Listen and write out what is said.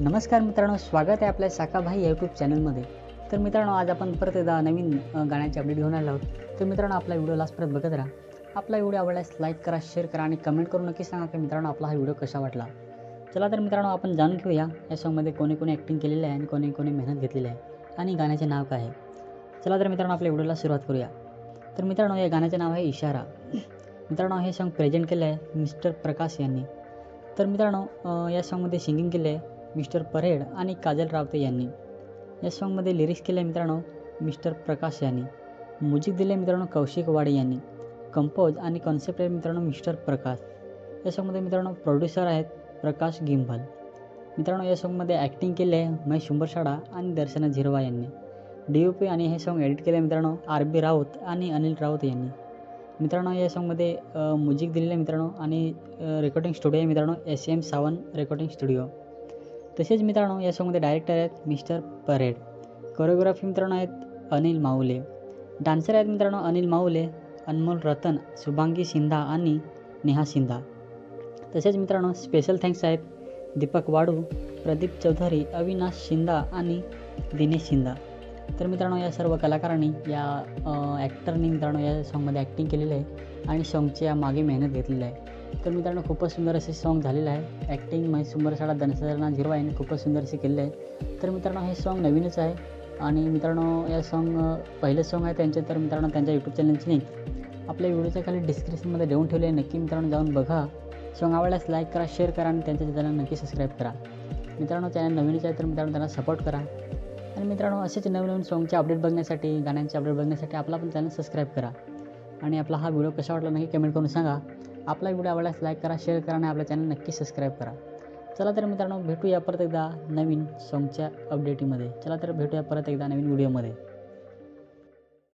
नमस्कार मित्रांनो, स्वागत आहे आपल्या साकाभाई यूट्यूब चॅनलमध्ये. तर मित्रांनो, आज आपण परत एकदा नवीन गाण्याचे अपडेट घेऊन आलो आहोत. तर मित्रांनो, आपला व्हिडिओ लास्ट परत बघत राहा. आपला व्हिडिओ आवडल्यास लाईक करा, शेअर करा आणि कमेंट करून नक्की सांगा की मित्रांनो आपला हा व्हिडिओ कसा वाटला. चला तर मित्रांनो, आपण जाणून घेऊया या सॉन्गमध्ये कोणी कोणी ॲक्टिंग केलेली आहे आणि कोणी कोणी मेहनत घेतलेली आहे आणि गाण्याचे नाव काय आहे. चला तर मित्रांनो, आपल्या व्हिडिओला सुरुवात करूया. तर मित्रांनो, या गाण्याचे नाव आहे इशारा. मित्रांनो, हे सॉन्ग प्रेझेंट केलं आहे मिस्टर प्रकाश यांनी. तर मित्रांनो, या सॉन्गमध्ये सिंगिंग केले आहे मिस्टर परेड आणि काजल रावते यांनी. या सॉन्गमध्ये लिरिक्स केले मित्रांनो मिस्टर प्रकाश यांनी. म्युझिक दिले मित्रांनो कौशिक वाडे यांनी. कंपोज आणि कॉन्सेप्ट आहे मित्रांनो मिस्टर प्रकाश. या सॉन्गमध्ये मित्रांनो प्रोड्युसर आहेत प्रकाश गिंभल. मित्रांनो, या सॉन्गमध्ये ॲक्टिंग केले आहे महेश शुंभरशाळा आणि दर्शना झिरवा यांनी. DOP आणि हे सॉन्ग एडिट केले मित्रांनो RB राऊत आणि अनिल राऊत यांनी. मित्रांनो, या सॉन्गमध्ये म्युझिक दिलेलं आहे मित्रांनो आणि रेकॉर्डिंग स्टुडिओ आहे मित्रांनो SM सावंत रेकॉर्डिंग स्टुडिओ. तसेच मित्रांनो, या सॉन्गमध्ये डायरेक्टर आहेत मिस्टर परेड. कोरिओग्राफी मित्रांनो आहेत अनिल माऊले. डान्सर आहेत मित्रांनो अनिल माऊले, अनमोल रतन, शुभांगी सिंधा आणि नेहा सिंधा. तसेच मित्रांनो, स्पेशल थँक्स आहेत दीपक वाडू, प्रदीप चौधरी, अविनाश शिंदा आणि दिनेश शिंदा. तर मित्रांनो, या सर्व कलाकारांनी या ॲक्टरनी मित्रांनो या सॉन्गमध्ये ॲक्टिंग केलेलं आहे आणि सॉन्गच्या मागे मेहनत घेतलेली आहे. तर मित्रांनो, खूपच सुंदर असे सॉन्ग झालेलं आहे. ॲक्टिंग महेश शुंभरशाळा, दर्शना झिरवा यांनी खूपच सुंदर असे केलेले आहे. तर मित्रांनो, हे सॉन्ग नवीनच आहे आणि मित्रांनो या सॉन्ग पहिलं सॉन्ग आहे त्यांचे. तर मित्रांनो, त्यांच्या यूट्यूब चॅनलची लिंक आपल्या व्हिडिओच्या खाली डिस्क्रिप्शनमध्ये देऊन ठेवले आहे. नक्की मित्रांनो जाऊन बघा. सॉन्ग आवडल्यास लाईक करा, शेअर करा आणि त्यांच्या चॅनल नक्की सबस्क्राईब करा. मित्रांनो, चॅनल नवीनच आहे तर मित्रांनो त्यांना सपोर्ट करा. आणि मित्रांनो, असेच नवीन सॉन्गचे अपडेट बघण्यासाठी, गाण्यांचे अपडेट बघण्यासाठी आपला पण चॅनल सबस्क्राईब करा. आणि आपला हा व्हिडिओ कसा वाटला नक्की कमेंट करून सांगा. आपला व्हिडिओ आवडल्यास लाईक करा, शेअर करा आणि आपल्या चॅनल नक्की सबस्क्राईब करा. चला तर मित्रांनो, भेटूया परत एकदा नवीन सॉन्गच्या अपडेटमध्ये. चला तर भेटूया परत एकदा नवीन व्हिडिओमध्ये.